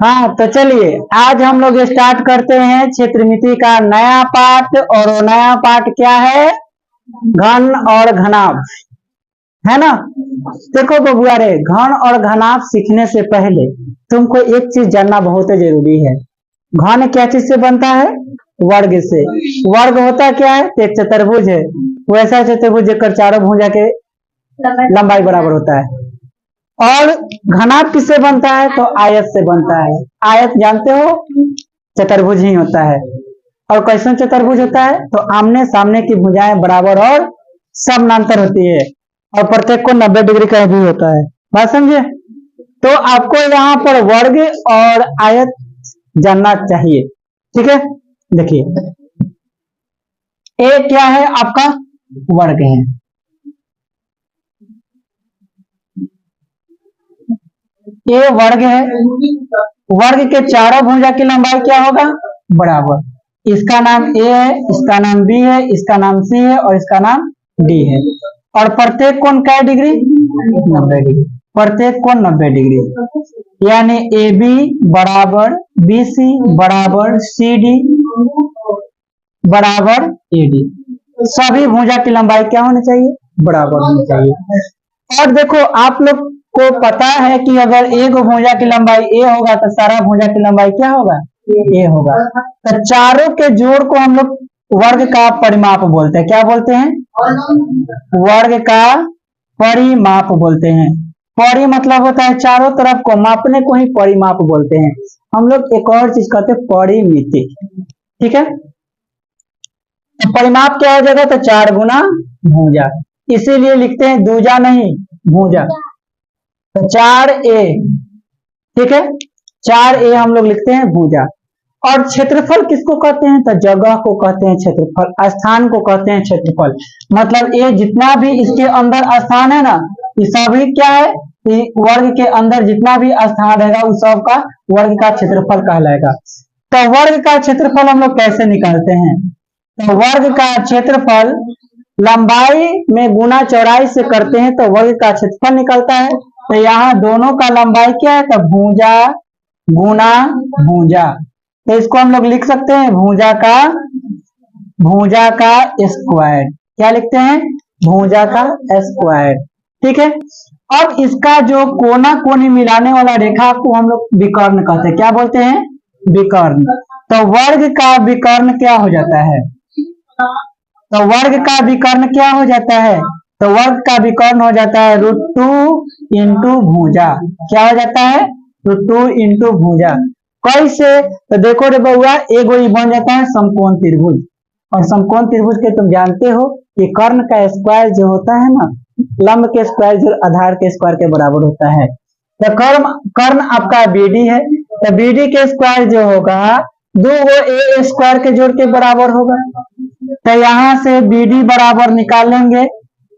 हाँ, तो चलिए आज हम लोग स्टार्ट करते हैं क्षेत्रमिति का नया पाठ। और वो नया पाठ क्या है? घन और घनाभ, है ना। देखो बबुआ रे, घन और घनाभ सीखने से पहले तुमको एक चीज जानना बहुत जरूरी है। घन क्या चीज से बनता है? वर्ग से। वर्ग होता क्या है? एक चतुर्भुज है, वैसा चतुर्भुज जेकर चारों भुजा के लंबाई बराबर होता है। और घनाभ किससे बनता है? तो आयत से बनता है। आयत जानते हो, चतुर्भुज ही होता है। और कैसे चतुर्भुज होता है? तो आमने सामने की भुजाएं बराबर और समानांतर होती है, और प्रत्येक को 90 डिग्री का भी होता है। बात समझे? तो आपको यहाँ पर वर्ग और आयत जानना चाहिए, ठीक है। देखिए, ए क्या है? आपका वर्ग है। ये वर्ग है। वर्ग के चारों भुजा की लंबाई क्या होगा? बराबर। इसका नाम ए है, इसका नाम बी है, इसका नाम सी है और इसका नाम डी है। और प्रत्येक कोण क्या डिग्री? 90 डिग्री। प्रत्येक कोण 90 डिग्री, यानी ए बी बराबर बी सी बराबर सी डी बराबर ए डी। सभी भुजा की लंबाई क्या होनी चाहिए? बराबर होनी चाहिए। और देखो, आप लोग को पता है कि अगर एक भुजा की लंबाई ए होगा तो सारा भुजा की लंबाई क्या होगा? ए होगा। तो चारों के जोड़ को हम लोग वर्ग का परिमाप बोलते हैं। क्या बोलते हैं? वर्ग का परिमाप बोलते हैं। परि मतलब होता है चारों तरफ को, मापने को ही परिमाप बोलते हैं। हम लोग एक और चीज कहते हैं परिमिति, ठीक है। तो परिमाप क्या हो जाएगा? तो 4 गुना भुजा, इसीलिए लिखते हैं दूजा नहीं भुजा। तो 4a, ठीक है। 4a हम लोग लिखते हैं भुजा। और क्षेत्रफल किसको कहते हैं? तो जगह को कहते हैं क्षेत्रफल, स्थान को कहते हैं क्षेत्रफल। मतलब ये जितना भी इसके अंदर स्थान है ना, ये सभी क्या है? वर्ग के अंदर जितना भी स्थान रहेगा उस सब का वर्ग का क्षेत्रफल कहलाएगा। तो वर्ग का क्षेत्रफल हम लोग कैसे निकालते हैं? तो वर्ग का क्षेत्रफल लंबाई में गुना चौड़ाई से करते हैं तो वर्ग का क्षेत्रफल निकलता है। तो यहाँ दोनों का लंबाई क्या है? तो भुजा गुना भुजा। तो इसको हम लोग लिख सकते हैं भुजा का स्क्वायर। क्या लिखते हैं? भुजा का स्क्वायर, ठीक है। अब इसका जो कोना कोनी मिलाने वाला रेखा को हम लोग विकर्ण कहते हैं। क्या बोलते हैं? विकर्ण। तो वर्ग का विकर्ण क्या हो जाता है? तो वर्ग का विकर्ण क्या हो जाता है? तो वर्ग का विकर्ण हो जाता है √2 इंटू भुजा। क्या हो जाता है? √2 इंटू भुजा। कैसे? तो देखो रे बउआ, एगो बन जाता है समकोण त्रिभुज। और समकोण त्रिभुज के तुम जानते हो कि कर्ण का स्क्वायर जो होता है ना, लंब के स्क्वायर जो आधार के स्क्वायर के बराबर होता है। तो कर्ण आपका बीडी है, तो बीडी के स्क्वायर जो होगा 2 ए स्क्वायर के जोड़ के बराबर होगा। तो यहाँ से बीडी बराबर निकालेंगे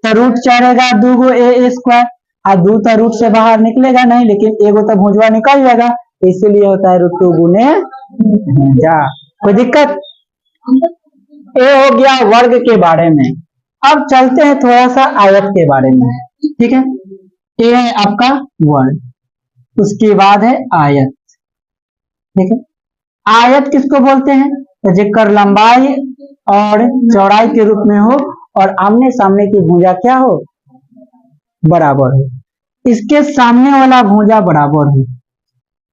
तो रूट चढ़ेगा 2 ए स्क्वायर, और 2 तो रूट से बाहर निकलेगा नहीं, लेकिन एगो तो भुजवा निकल जाएगा, इसीलिए होता है √2 गुने भुजा। कोई दिक्कत? ये हो गया वर्ग के बारे में। अब चलते हैं थोड़ा सा आयत के बारे में, ठीक है। ये है आपका वर्ग, उसके बाद है आयत, ठीक है। आयत किसको बोलते हैं? तो जेकर लंबाई और चौड़ाई के रूप में हो और आमने सामने की भुजा क्या हो? बराबर हो। इसके सामने वाला भुजा बराबर हो।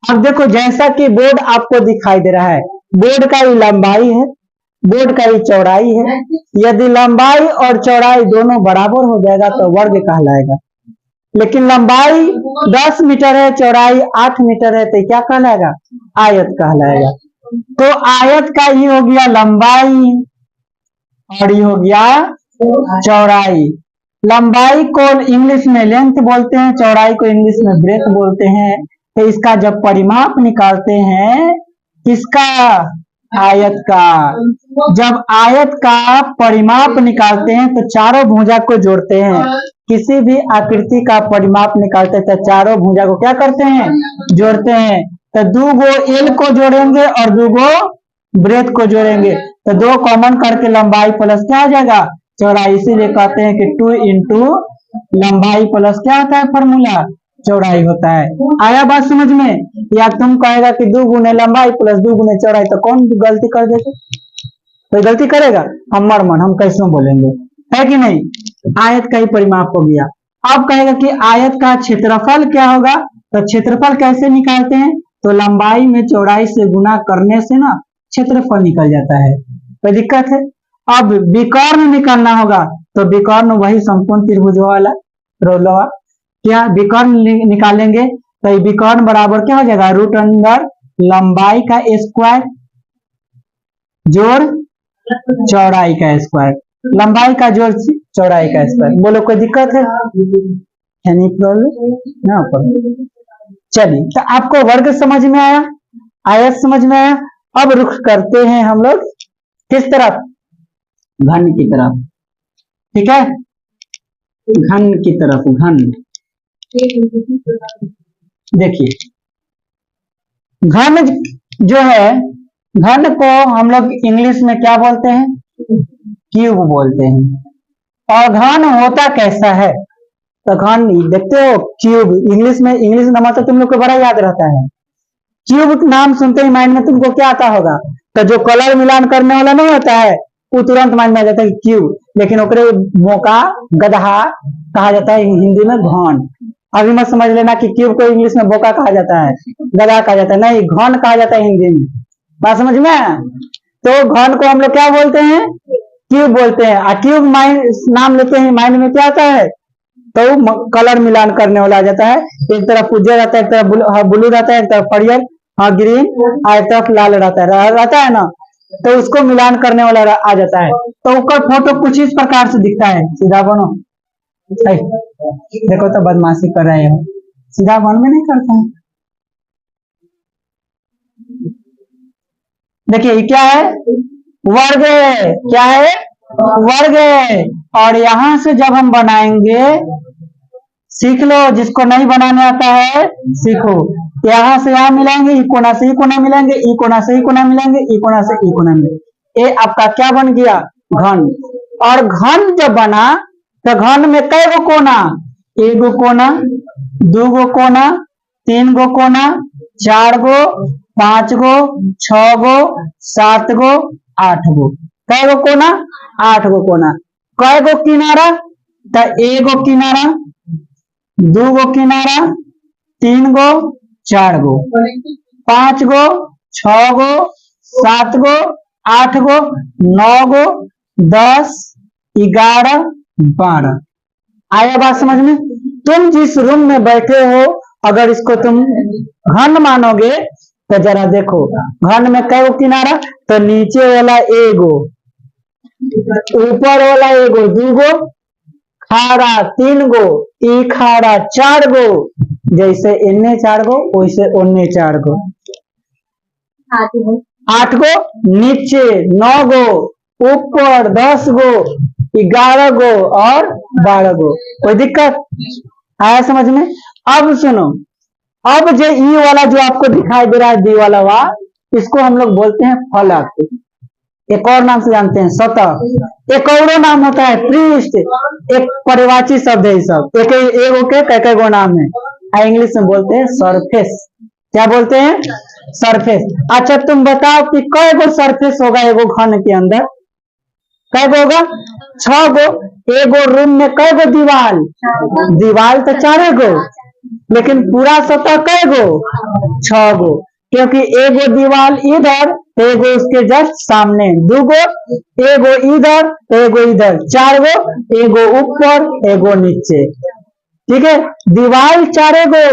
अब देखो, जैसा कि बोर्ड आपको दिखाई दे रहा है, बोर्ड का ये लंबाई है, बोर्ड का ये चौड़ाई है। यदि लंबाई और चौड़ाई दोनों बराबर हो जाएगा तो वर्ग कहलाएगा। लेकिन लंबाई 10 मीटर है, चौड़ाई 8 मीटर है, तो क्या कहलाएगा? आयत कहलाएगा। तो आयत का ये हो गया लंबाई और ये हो गया चौड़ाई। लंबाई को इंग्लिश में लेंथ बोलते हैं, चौड़ाई को इंग्लिश में ब्रेथ बोलते हैं। तो इसका जब परिमाप निकालते हैं, किसका? आयत का। जब आयत का परिमाप निकालते हैं तो चारों भुजा को जोड़ते हैं। किसी भी आकृति का परिमाप निकालते हैं तो चारों भुजा को क्या करते हैं? जोड़ते हैं। तो 2 एल को जोड़ेंगे और 2 ब्रेथ को जोड़ेंगे, तो 2 कॉमन करके लंबाई प्लस क्या आ जाएगा? चौड़ाई। इसीलिए कहते हैं कि 2 इंटू लंबाई प्लस क्या होता है फॉर्मूला? चौड़ाई होता है। आया बात समझ में? या तुम कहेगा कि 2 गुने लंबाई प्लस 2 गुने चौड़ाई, तो कौन गलती कर देगा? कोई गलती करेगा? हम मरमन, हम कैसे बोलेंगे, है कि नहीं? आयत का ही परिमाप हो गया। अब कहेगा कि आयत का क्षेत्रफल क्या होगा, तो क्षेत्रफल कैसे निकालते हैं? तो लंबाई में चौड़ाई से गुना करने से ना क्षेत्रफल निकल जाता है। कोई दिक्कत है? अब विकर्ण निकालना होगा, तो विकर्ण वही संपूर्ण त्रिभुज वाला रोलवा, क्या विकर्ण निकालेंगे? तो विकर्ण बराबर क्या हो जाएगा? रूट अंडर लंबाई का स्क्वायर जोड़ चौड़ाई का स्क्वायर, लंबाई का जोड़ चौड़ाई का स्क्वायर। बोलो कोई दिक्कत है? एनी प्रॉब्लम ना? चलिए, तो आपको वर्ग समझ में आया, आयत समझ में आया। अब रुख करते हैं हम लोग किस तरफ? घन की तरफ। ठीक है, घन की तरफ। घन देखिए, घन जो है, घन को हम लोग इंग्लिश में क्या बोलते हैं? क्यूब बोलते हैं। और घन होता कैसा है? तो घन देखते हो, क्यूब इंग्लिश में, इंग्लिश नंबर तो तुम लोग को बड़ा याद रहता है। क्यूब नाम सुनते ही माइंड में तुमको क्या आता होगा? तो जो कलर मिलान करने वाला नहीं होता है, वो तुरंत माइंड में आ जाता है क्यूब, लेकिन ओकरे मोका गधा कहा जाता है हिंदी में घन। अभी मत समझ लेना कि क्यूब को इंग्लिश में बोका कहा जाता है, गधा कहा जाता है, नहीं, घन कहा जाता है हिंदी में। बात समझ में आया? तो घन को हम लोग क्या बोलते हैं? क्यूब बोलते हैं। और क्यूब माइंड नाम लेते हैं, माइंड में क्या आता है? तो कलर मिलान करने वाला आ जाता है। एक तरफ उज्जर रहता है, एक तरफ ब्लू रहता है, एक तरफ हरियर, हाँ ग्रीन, और एक तरफ लाल रहता है ना, तो उसको मिलान करने वाला आ जाता है। तो उसका फोटो कुछ इस प्रकार से दिखता है। सीधा बनो, देखो तो बदमाशी कर रहे हो, सीधा बन में नहीं करता है। देखिए क्या है? वर्ग है। क्या है? वर्ग है। और यहां से जब हम बनाएंगे, सीख लो, जिसको नहीं बनाने आता है सीखो। यहाँ से यहाँ मिलाएंगे, ई कोना से ई कोना मिलाएंगे, ई कोना से ई कोना मिलाएंगे, ई कोना से ई कोना मिलाएंगे। ये आपका क्या बन गया? घन। और घन जब बना, तो घन में कई गो कोना? 1 गो कोना, 2 गो कोना, 3 गो कोना, 4 गो, 5 गो, 6 गो, 7 गो, 8 गो। कई गो कोना? 8 गो कोना। कई गो किनारा? तो 1 गो किनारा, 2 गो किनारा, 3 गो, 4 गो, 5 गो, 6 गो, 7 गो, 8 गो, 9 गो, 10, 11, 12। आया बात समझ में? तुम जिस रूम में बैठे हो, अगर इसको तुम घन मानोगे, तो जरा देखो घन में कई गो किनारा? तो नीचे वाला 1 गो, ऊपर वाला 1 गो, 2 गो, खाड़ा 3 गो, ई खाड़ा 4 गो, जैसे इन्ने 4 गो वैसे उन्ने 4 गो, 8 गो नीचे, 9 गो ऊपर, 10 गो, 11 गो और 12 गो। कोई दिक्कत आया समझ में? अब सुनो, अब जो ई वाला जो आपको दिखाई दे रहा है, डी वाला वा, इसको हम लोग बोलते हैं फलक। एक और नाम से जानते हैं सतह। एक और नाम होता है पृष्ठ। एक परिवाची शब्द है, सब एक गो नाम है। इंग्लिश में बोलते हैं सरफेस। क्या बोलते हैं? सरफेस। अच्छा तुम बताओ कि कई गो सरफेस होगा एगो घन के अंदर? कई गो होगा? 6 गो। एगो रूम में कई गो दीवाल? दीवाल तो 4 गो, लेकिन पूरा सतह कई गो? 6 गो। क्योंकि एगो दीवाल इधर, एगो उसके जस्ट सामने, 2 गो, एगो इधर, एगो इधर, 4 गो, एगो ऊपर, एगो नीचे। ठीक है, दीवाल 4 गो,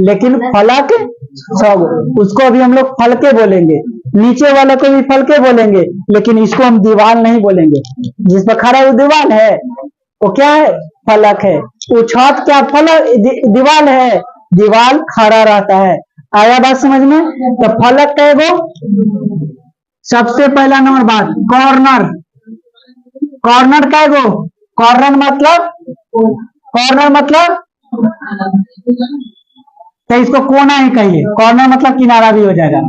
लेकिन फलक 6 गो। उसको भी हम लोग फलके बोलेंगे, नीचे वाले को भी फलके बोलेंगे, लेकिन इसको हम दीवाल नहीं बोलेंगे। जिस पर खड़ा वो दीवाल है, वो क्या है? फलक है। वो छत क्या फलक दीवाल है? दीवाल खड़ा रहता है। आया बात समझ में? तो फलक कई गो? सबसे पहला नंबर बात, कॉर्नर। कॉर्नर कई गो? कॉर्नर मतलब, कॉर्नर मतलब, तो इसको कोना ही कहिए। कॉर्नर मतलब किनारा भी हो जाएगा।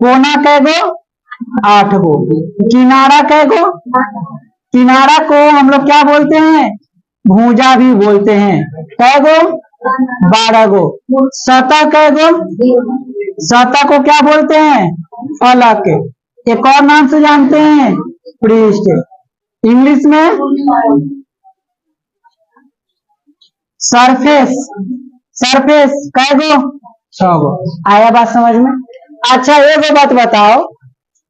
कोना कई गो? 8 गो। किनारा कई गो? किनारा को हम लोग क्या बोलते हैं? भुजा भी बोलते हैं। कई गो? 12 गो। सतह कै गो? सतह को क्या बोलते हैं? फलक। एक और नाम से जानते हैं, पृष्ठ। इंग्लिश में सरफेस। सरफेस कै गो? 6 गो। आया बात समझ में? अच्छा एक बात बताओ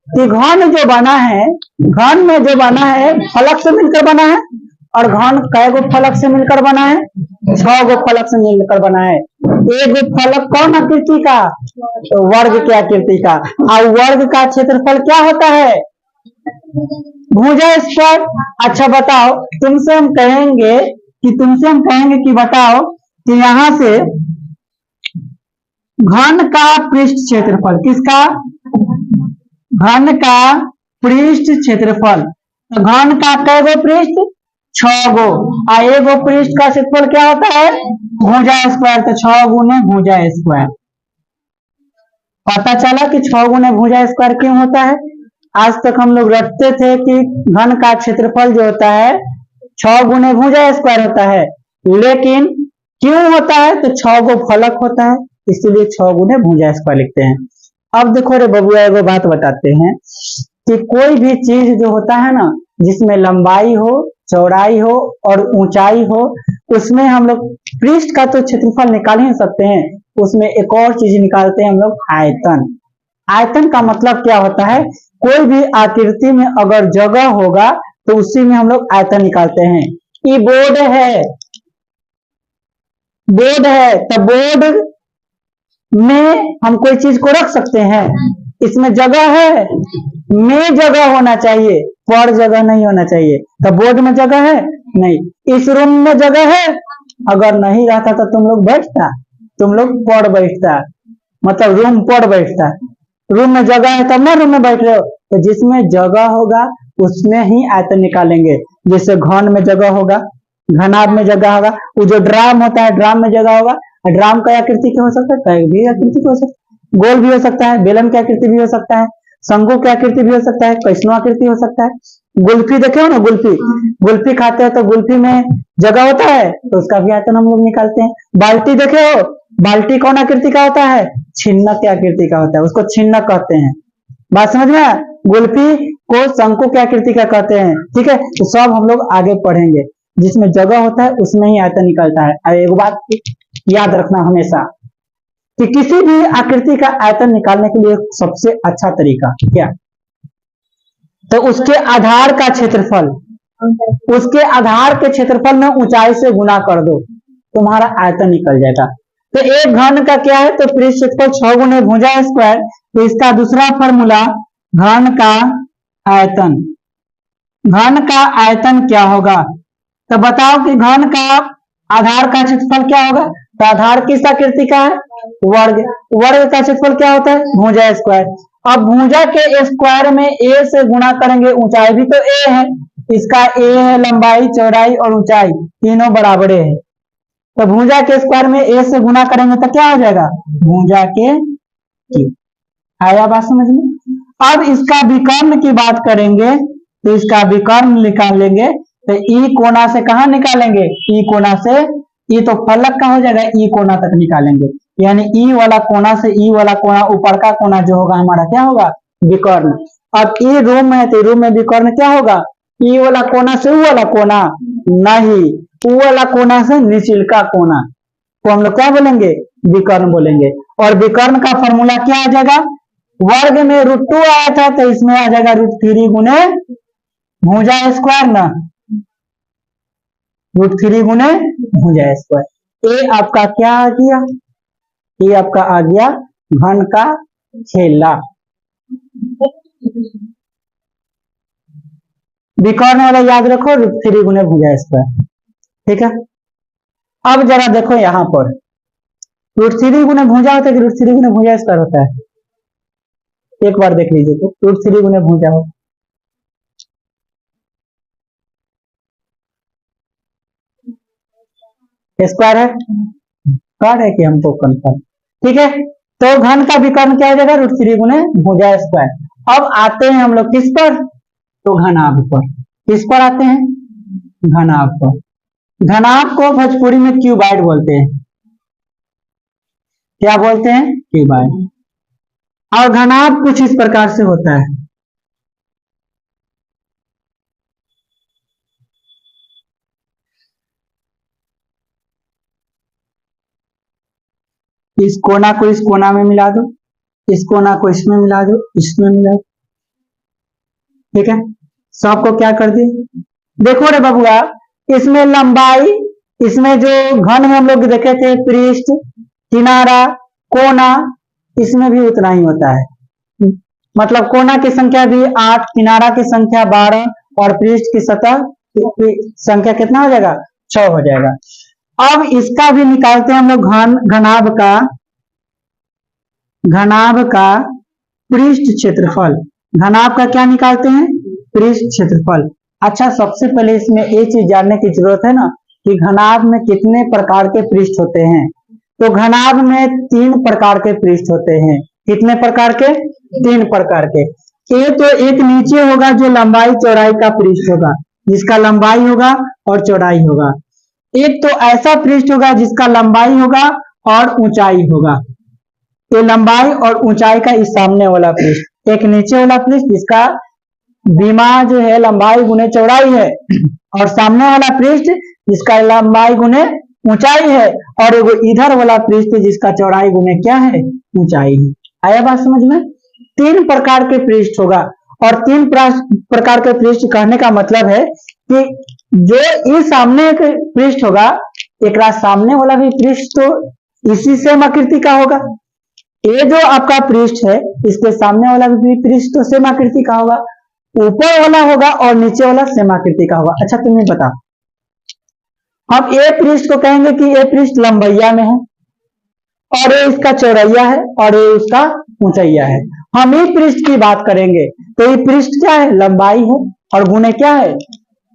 कि घन जो बना है, घन में जो बना है फलक से मिलकर बना है, और घन कै गो फलक से मिलकर बना है? 6 गो फलक से मिलकर बना है। एक फलक कौन आकृति का? तो वर्ग की आकृति का। और वर्ग का क्षेत्रफल क्या होता है? भुजा स्क्वायर। अच्छा बताओ, तुमसे हम कहेंगे कि बताओ कि यहां से घन का पृष्ठ क्षेत्रफल, किसका? घन का पृष्ठ क्षेत्रफल। तो घन का कै गो पृष्ठ? 6 गो। और एक गो पृष्ठ का क्षेत्रफल क्या होता है? भुजा स्क्वायर। तो 6 गुने भुजा स्क्वायर। पता चला कि 6 गुने भुजा स्क्वायर क्यों होता है? आज तक हम लोग रटते थे कि घन का क्षेत्रफल जो होता है 6 गुने भुजा स्क्वायर होता है, लेकिन क्यों होता है? तो 6 गो फलक होता है, इसलिए 6 गुने भुजा स्क्वायर लिखते हैं। अब देखो रे बबुआ, एगो बात बताते हैं कि कोई भी चीज जो होता है ना, जिसमें लंबाई हो, चौड़ाई हो और ऊंचाई हो, उसमें हम लोग पृष्ठ का तो क्षेत्रफल निकाल ही सकते हैं, उसमें एक और चीज निकालते हैं हम लोग, आयतन। आयतन का मतलब क्या होता है? कोई भी आकृति में अगर जगह होगा तो उसी में हम लोग आयतन निकालते हैं। ये बोर्ड है, बोर्ड है, तो बोर्ड में हम कोई चीज को रख सकते हैं, इसमें जगह है, में जगह होना चाहिए, पर जगह नहीं होना चाहिए। तो बोर्ड में जगह है नहीं, इस रूम में जगह है, अगर नहीं रहता तो तुम लोग बैठता, तुम लोग पढ़ बैठता, मतलब रूम पढ़ बैठता। रूम में जगह है तब ना रूम में बैठ रहे हो। तो जिसमें जगह होगा उसमें ही आयतन निकालेंगे। जैसे घन में जगह होगा, घनाभ में जगह होगा, वो जो ड्राम होता है ड्राम में जगह होगा। ड्राम का आकृति क्या हो सकता है? कई भी आकृति हो सकता है, गोल भी हो सकता है, बेलन की आकृति भी हो सकता है, शंकु की आकृति भी हो सकता है, कैसनो आकृति हो सकता है। गुल्फी देखे हो ना, गुल्फी, गुल्फी खाते हैं तो गुल्फी में जगह होता है, तो उसका भी आयतन हम लोग निकालते हैं। बाल्टी देखे हो, बाल्टी कौन आकृति का होता है? छिन्नक की आकृति का होता है, उसको छिन्नक कहते हैं। बात समझ में आया? गुल्फी को शंकु की आकृति का कहते हैं। ठीक है, तो सब हम लोग आगे पढ़ेंगे। जिसमें जगह होता है उसमें ही आयतन निकलता है। और एक बात याद रखना हमेशा कि किसी भी आकृति का आयतन निकालने के लिए सबसे अच्छा तरीका क्या? तो उसके आधार का क्षेत्रफल, उसके आधार के क्षेत्रफल में ऊंचाई से गुना कर दो, तुम्हारा आयतन निकल जाएगा। तो एक घन का क्या है? तो पृष्ठ क्षेत्रफल 6 गुने भुजा स्क्वायर। तो इसका दूसरा फॉर्मूला, घन का आयतन। घन का आयतन क्या होगा? तो बताओ कि घन का आधार का क्षेत्रफल क्या होगा? तो आधार किस आकृति का है? वर्ग। वर्ग का क्षेत्रफल क्या होता है? भुजा स्क्वायर। अब भुजा के स्क्वायर में ए से गुणा करेंगे, ऊंचाई भी तो ए है, इसका ए है, लंबाई चौड़ाई और ऊंचाई तीनों बराबर है। तो भुजा के स्क्वायर में ए से गुणा करेंगे तो क्या हो जाएगा? भुजा के। आया बात समझ में? अब इसका विकर्ण की बात करेंगे तो इसका विकर्ण निकाल लेंगे। तो ई कोना से कहां निकालेंगे? ई कोना से, ई तो फलक का हो जाएगा, ई कोना तक निकालेंगे। यानी ई वाला कोना से ई वाला कोना, ऊपर का कोना जो होगा हमारा क्या होगा? विकर्ण। अब ई रूम में है तो रूम में विकर्ण क्या होगा? ई वाला कोना से ऊ वाला कोना नहीं, ऊ वाला कोना से निचलका कोना को हम लोग क्या बोलेंगे? विकर्ण बोलेंगे। और विकर्ण का फॉर्मूला क्या आ जाएगा? वर्ग में √2 आया था तो इसमें आ जाएगा √3 गुने भुजा स्क्वायर ना, √3 गुने भुजा स्क्वायर। ए आपका क्या आ गया? ये आपका आ गया घन का छेला। विकर्ण वाला याद रखो, √3 गुने भुजा स्क्वायर। ठीक है, अब जरा देखो यहां पर √3 गुने भुजा होता है कि √3 गुने भुजा स्क्वायर होता है? एक बार देख लीजिए तो √3 गुने भुजा हो, स्क्वायर है, कार्ड है कि हमको कंफर्म। ठीक है, तो घन का विकर्ण क्या हो जाएगा? √3 गुने भुजा स्क्वायर। अब आते हैं हम लोग किस पर? तो घनाभ पर। किस पर आते हैं? घनाभ पर। घनाभ को भोजपुरी में क्यूबाइड बोलते हैं। क्या बोलते हैं, क्यूबाइड। और घनाभ कुछ इस प्रकार से होता है। इस कोना को इस कोना में मिला दो, इस कोना को इसमें मिला दो, इसमें मिला दो, ठीक है। सबको क्या कर दिए, देखो रे बबुआ, इसमें लंबाई, इसमें जो घन में हम लोग देखे थे पृष्ठ, किनारा, कोना, इसमें भी उतना ही होता है। मतलब कोना की संख्या भी 8, किनारा की संख्या 12 और पृष्ठ की सतह की संख्या कितना हो जाएगा, 6 हो जाएगा। अब इसका भी निकालते हैं हम लोग घनाभ का पृष्ठ क्षेत्रफल। घनाभ का क्या निकालते हैं, पृष्ठ क्षेत्रफल। अच्छा, सबसे पहले इसमें ये चीज जानने की जरूरत है ना कि घनाभ में कितने प्रकार के पृष्ठ होते हैं। तो घनाभ में 3 प्रकार के पृष्ठ होते हैं। कितने प्रकार के, 3 प्रकार के। तो एक नीचे होगा जो लंबाई चौड़ाई का पृष्ठ होगा, जिसका लंबाई होगा और चौड़ाई होगा। एक तो ऐसा पृष्ठ होगा जिसका लंबाई होगा और ऊंचाई होगा। ये लंबाई और ऊंचाई का इस सामने वाला पृष्ठ। एक नीचे वाला पृष्ठ जिसका बीमा जो है लंबाई गुने चौड़ाई है, और सामने वाला पृष्ठ जिसका लंबाई गुने ऊंचाई है, और एगो इधर वाला पृष्ठ जिसका चौड़ाई गुने क्या है, ऊंचाई है। आया बात समझ में। 3 प्रकार के पृष्ठ होगा, और 3 प्रकार के पृष्ठ कहने का मतलब है कि जो इस सामने के पृष्ठ होगा, एक सामने वाला भी पृष्ठ तो इसी सेम आकृति का होगा। ये जो आपका पृष्ठ है, इसके सामने वाला भी पृष्ठ तो सेम आकृति का होगा, ऊपर वाला होगा और नीचे वाला सेम आकृति का होगा। अच्छा तुम्हें बता, अब ए पृष्ठ को कहेंगे कि ये पृष्ठ लंबैया में है, और ये इसका चौड़ैया है, और ये इसका ऊंचैया है। हम ये पृष्ठ की बात करेंगे तो ये पृष्ठ क्या है, लंबाई है, और गुने क्या है,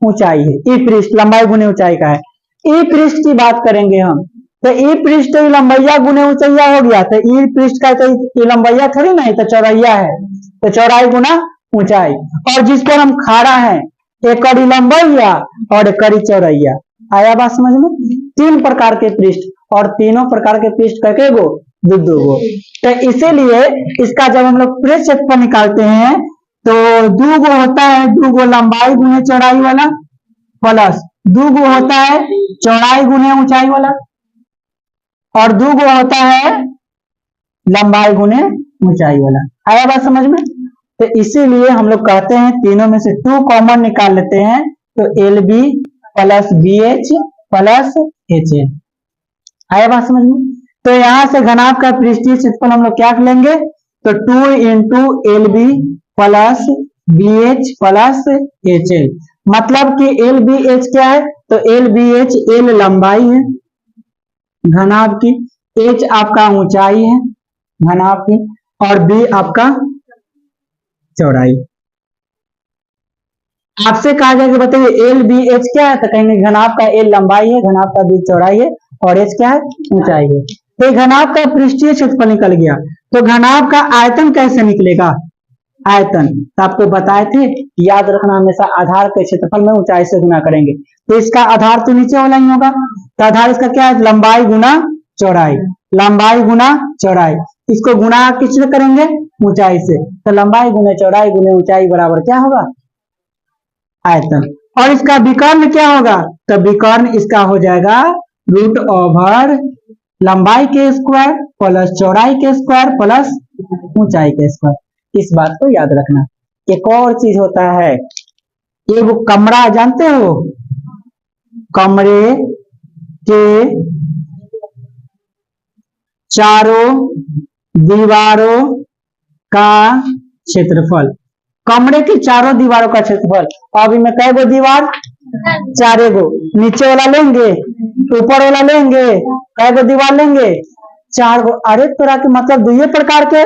ऊंचाई है। ये पृष्ठ लंबाई गुने ऊंचाई का है। ये पृष्ठ की बात करेंगे हम, तो ये पृष्ठ तो लंबैया गुने ऊंचैया हो गया, तो ये पृष्ठ का तो ये लंबैया थोड़ी ना है, तो चौड़ैया है, तो चौड़ाई गुना ऊंचाई। और जिस पर हम खड़ा है, एक कड़ी लंबैया और एक कड़ी चौड़ैया। आया बात समझ में। 3 प्रकार के पृष्ठ, और तीनों प्रकार के पृष्ठ कैके गो, दो गो। तो इसीलिए इसका जब हम लोग पृष्ठ क्षेत्रफल निकालते हैं तो 2 गो होता है, 2 गो लंबाई गुने चौड़ाई वाला, प्लस 2 गो होता है चौड़ाई गुने ऊंचाई वाला, और 2 गो होता है लंबाई गुने ऊंचाई वाला। आया बात समझ में। तो इसीलिए हम लोग कहते हैं तीनों में से 2 कॉमन निकाल लेते हैं, तो LB plus BH plus HA। आया बात समझ में। तो यहां से घनाभ का पृष्ठीय क्षेत्रफल हम लोग क्या लेंगे, तो 2 into LB plus BH plus HL। मतलब कि LBH क्या है, तो LBH L लंबाई है घनाभ की, H आपका ऊंचाई है घनाभ की, और B आपका चौड़ाई। आपसे कहा जाए कि बताइए LBH क्या है, तो कहेंगे घनाभ का L लंबाई है, घनाभ का B चौड़ाई है, और H क्या है, ऊंचाई है। तो घनाभ का पृष्ठीय क्षेत्रफल निकल गया। तो घनाभ का आयतन कैसे निकलेगा, आयतन तो आपको बताए थे, याद रखना हमेशा आधार के क्षेत्रफल में ऊंचाई से गुना करेंगे। तो इसका आधार तो नीचे वाला ही होगा, तो आधार इसका क्या है, लंबाई गुना चौड़ाई, लंबाई गुना चौड़ाई। इसको गुना किससे करेंगे, ऊंचाई से, तो लंबाई गुने चौड़ाई गुने ऊंचाई बराबर क्या होगा, आयतन। और इसका विकर्ण क्या होगा, तो विकर्ण इसका हो जाएगा रूट ओवर लंबाई के स्क्वायर प्लस चौड़ाई के स्क्वायर प्लस ऊंचाई के स्क्वायर। इस बात को याद रखना। एक और चीज होता है, ये वो कमरा जानते हो, कमरे के चारों दीवारों का क्षेत्रफल, कमरे की चारों दीवारों का क्षेत्रफल। अब इनमें कै गो दीवार, 4 गो। नीचे वाला लेंगे, ऊपर वाला लेंगे, कै गो दीवार लेंगे, 4 गो। अरे तोरा के मतलब 2 प्रकार के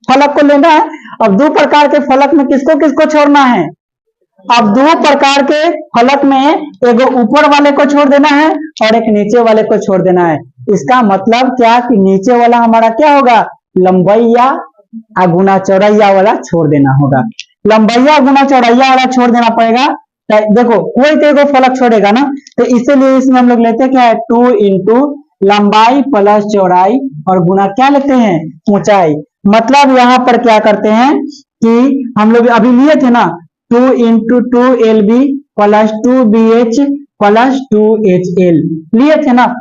फलक को लेना है। अब 2 प्रकार के फलक में किसको किसको छोड़ना है, अब 2 प्रकार के फलक में एगो ऊपर वाले को छोड़ देना है और एक नीचे वाले को छोड़ देना है। इसका मतलब क्या कि नीचे वाला हमारा क्या होगा, लंबैया गुना चौड़ैया वाला छोड़ देना होगा। लंबैया गुना चौड़ैया वाला छोड़ देना पड़ेगा। देखो कोई तो एगो फलक छोड़ेगा ना, तो इसीलिए इसमें हम लोग लेते क्या है, 2 इंटू लंबाई प्लस चौड़ाई और गुना क्या लेते हैं, ऊंचाई। मतलब यहाँ पर क्या करते हैं कि हम लोग अभी लिए थे ना 2 × 2 LB plus 2BH plus 2HL लिए थे ना,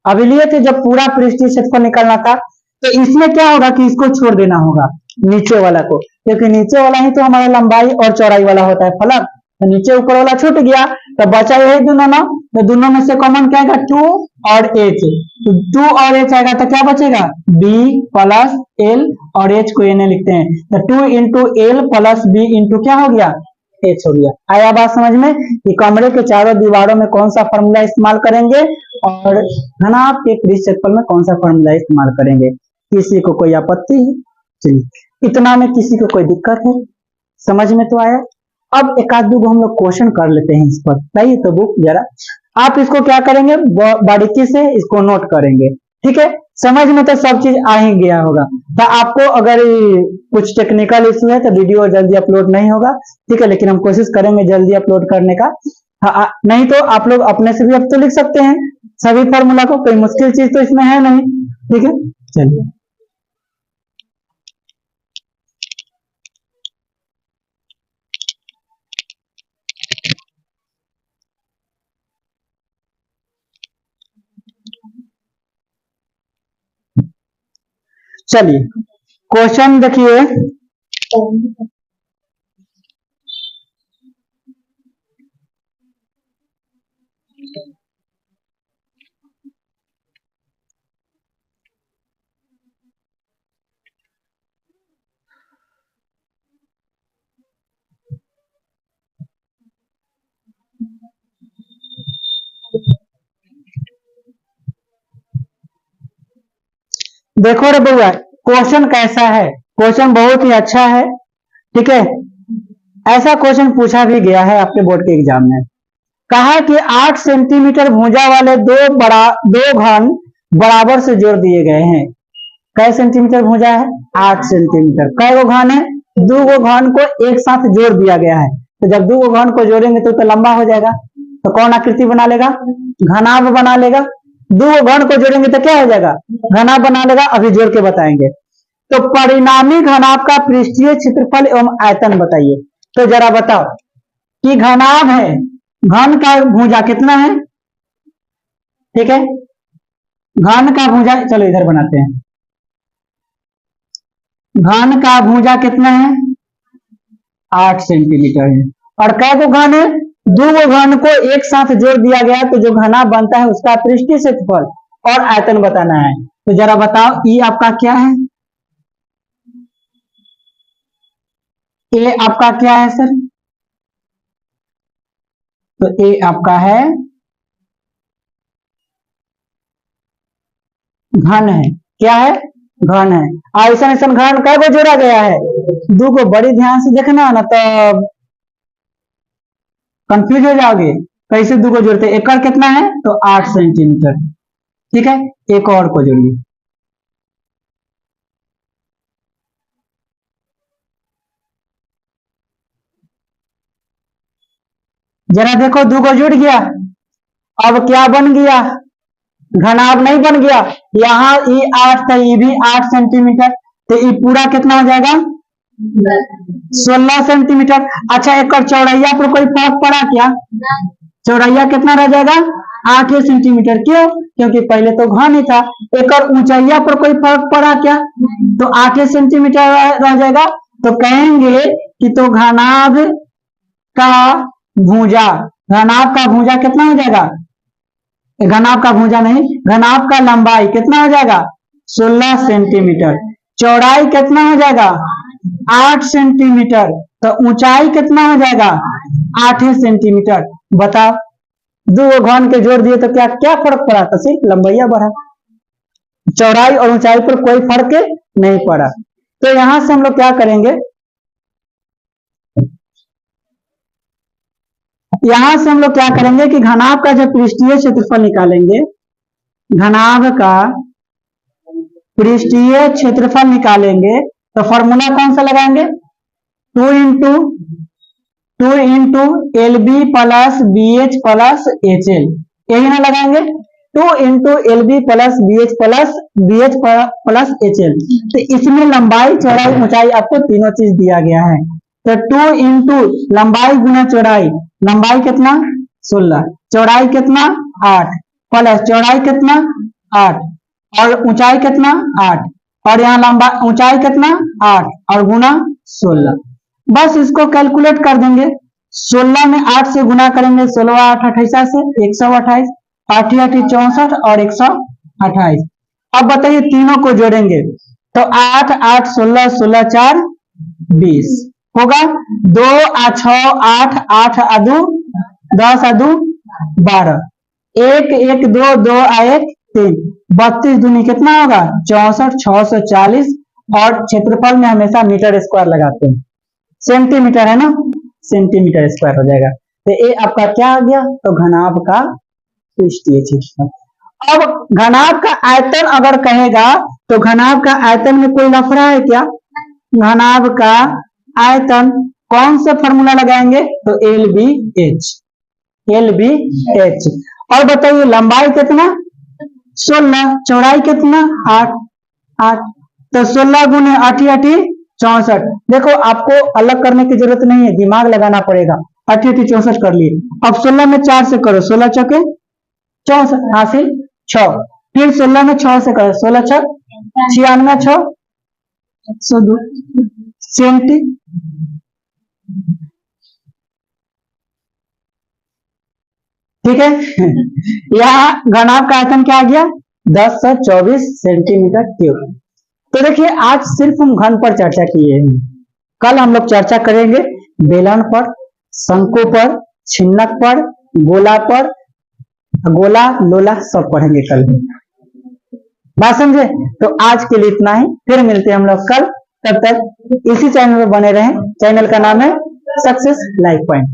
अभी लिए थे जब पूरा पृष्ठीय क्षेत्रफल निकालना था। तो इसमें क्या होगा कि इसको छोड़ देना होगा नीचे वाला को, क्योंकि नीचे वाला ही तो हमारा लंबाई और चौड़ाई वाला होता है फलक। तो नीचे ऊपर वाला छूट गया तो बचा यही दोनों ना, तो दोनों में से कॉमन क्या आएगा 2 और H। तो 2 और H आएगा तो क्या बचेगा B प्लस L और H को N लिखते हैं। तो 2 × L प्लस B इंटू क्या हो गया H हो गया। आया बात समझ में कि कमरे के चारों दीवारों में कौन सा फॉर्मूला इस्तेमाल करेंगे और घनाभ के पृष्ठ क्षेत्रफल में कौन सा फॉर्मूला इस्तेमाल करेंगे। किसी को कोई आपत्ति है? चलिए इतना में किसी को कोई दिक्कत है, समझ में तो आया। अब एक आध दो हम लोग क्वेश्चन कर लेते हैं इस पर। लाइए तो बुक जरा, आप इसको क्या करेंगे बारीकी से इसको नोट करेंगे, ठीक है। समझ में तो सब चीज आ ही गया होगा। तो आपको अगर कुछ टेक्निकल इशू है तो वीडियो जल्दी अपलोड नहीं होगा, ठीक है, लेकिन हम कोशिश करेंगे जल्दी अपलोड करने का। नहीं तो आप लोग अपने से भी अब तो लिख सकते हैं सभी फॉर्मूला को, कोई मुश्किल चीज तो इसमें है नहीं, ठीक है। चलिए चलिए क्वेश्चन देखिए। देखो रे बउआ क्वेश्चन कैसा है, क्वेश्चन बहुत ही अच्छा है, ठीक है। ऐसा क्वेश्चन पूछा भी गया है आपके बोर्ड के एग्जाम में। कहा कि 8 सेंटीमीटर भुजा वाले दो घन बराबर से जोड़ दिए गए हैं। कै सेंटीमीटर भुजा है 8 सेंटीमीटर। कै गो घन है, 2 गो घन को एक साथ जोड़ दिया गया है। तो जब 2 गो घन को जोड़ेंगे तो लंबा हो जाएगा, तो कौन आकृति बना लेगा, घनाभ बना लेगा। 2 गो घन को जोड़ेंगे तो क्या हो जाएगा, घनाभ बना लेगा। अभी जोड़ के बताएंगे। तो परिणामी घनाभ का पृष्ठीय क्षेत्रफल एवं आयतन बताइए। तो जरा बताओ कि घनाभ है, घन का भुजा कितना है, ठीक है, घन का भुजा, चलो इधर बनाते हैं। घन का भुजा कितना है 8 सेंटीमीटर है। और कै गो घन है, 2 गो घन को एक साथ जोड़ दिया गया, तो जो घनाभ बनता है उसका पृष्ठीय क्षेत्रफल और आयतन बताना है। तो जरा बताओ ई आपका क्या है, ए आपका क्या है सर, तो ए आपका है घन है, क्या है घन है। ऐसा ऐसा घन कै गो जोड़ा गया है, 2 को। बड़ी ध्यान से देखना ना तो कंफ्यूज हो जाओगे कैसे 2 को जोड़ते। एकड़ कितना है तो 8 सेंटीमीटर, ठीक है। एक और को जोड़िए, जरा देखो 2 को जुड़ गया। अब क्या बन गया, घनाभ नहीं बन गया। यहाँ ई 8 था, ये भी 8 सेंटीमीटर, तो ये पूरा कितना हो जाएगा 16 सेंटीमीटर। अच्छा एक और चौड़ैया पर कोई फर्क पड़ा क्या, चौड़ैया कितना रह जाएगा 8 सेंटीमीटर। क्यों, क्योंकि पहले तो घन ही था। एक और ऊंचाइया पर कोई फर्क पड़ा क्या, तो 8 सेंटीमीटर रह जाएगा। तो कहेंगे कि तो घनाभ का भुजा, घनाभ का भुजा कितना हो जाएगा, घनाभ का भुजा नहीं, घनाभ का लंबाई कितना हो जाएगा 16 सेंटीमीटर। चौड़ाई कितना हो जाएगा 8 सेंटीमीटर। तो ऊंचाई कितना हो जाएगा 8 सेंटीमीटर। बताओ 2 घन के जोड़ दिए तो क्या क्या फर्क पड़ा, तो सिर्फ लंबाइया बढ़ा, चौड़ाई और ऊंचाई पर कोई फर्क नहीं पड़ा। तो यहां से हम लोग क्या करेंगे, यहां से हम लोग क्या करेंगे कि घनाभ का जो पृष्ठीय क्षेत्रफल निकालेंगे, घनाभ का पृष्ठीय क्षेत्रफल निकालेंगे तो फॉर्मूला कौन सा लगाएंगे, 2 into LB plus BH plus HL, यही ना लगाएंगे। 2 into L B plus B H plus H L. तो इसमें लंबाई चौड़ाई ऊंचाई आपको तीनों चीज दिया गया है। तो 2 इंटू लंबाई गुना चौड़ाई, लंबाई कितना 16, चौड़ाई कितना 8, प्लस चौड़ाई कितना 8 और ऊंचाई कितना 8, और यहाँ लंबा ऊंचाई कितना 8 और गुना 16। बस इसको कैलकुलेट कर देंगे। 16 में 8 से गुना करेंगे, 16 8 28 से 128, 8 8 64 और 128। अब बताइए तीनों को जोड़ेंगे तो 8 8 16 16 4 20 होगा। 2 6 8 8 अदू 10 अदू 12, 1 1 2 2 1 3, 32 दूनी कितना होगा 64 640। और क्षेत्रफल में हमेशा मीटर स्क्वायर लगाते हैं, सेंटीमीटर है ना, सेंटीमीटर स्क्वायर हो जाएगा। तो ये आपका क्या आ गया, तो घनाभ का पृष्ठीय क्षेत्रफल। अब घनाभ का आयतन अगर कहेगा तो घनाभ का आयतन में कोई लफड़ा है क्या? घनाभ का आयतन कौन सा फॉर्मूला लगाएंगे, तो एल बी एच। और बताइए लंबाई कितना 16, चौड़ाई कितना 8, तो 16 गुने 8 8 64। देखो आपको अलग करने की जरूरत नहीं है, दिमाग लगाना पड़ेगा। 8 8 64 कर लिए। अब 16 में 4 से करो, 16 चौके 64 हासिल 6, फिर 16 में 6 से करो, 16 6 96 6 102 सेंटी। ठीक है यहाँ घनाभ का आयतन क्या आ गया 1024 सेंटीमीटर क्यूब। तो देखिए आज सिर्फ हम घन पर चर्चा किए हैं, कल हम लोग चर्चा करेंगे बेलन पर, शंकु पर, छिन्नक पर, गोला पर, गोला लोला सब पढ़ेंगे कल। बात समझे? तो आज के लिए इतना ही, फिर मिलते हैं हम लोग कल। तब तक इसी चैनल पर बने रहें। चैनल का नाम है सक्सेस लाइफ पॉइंट।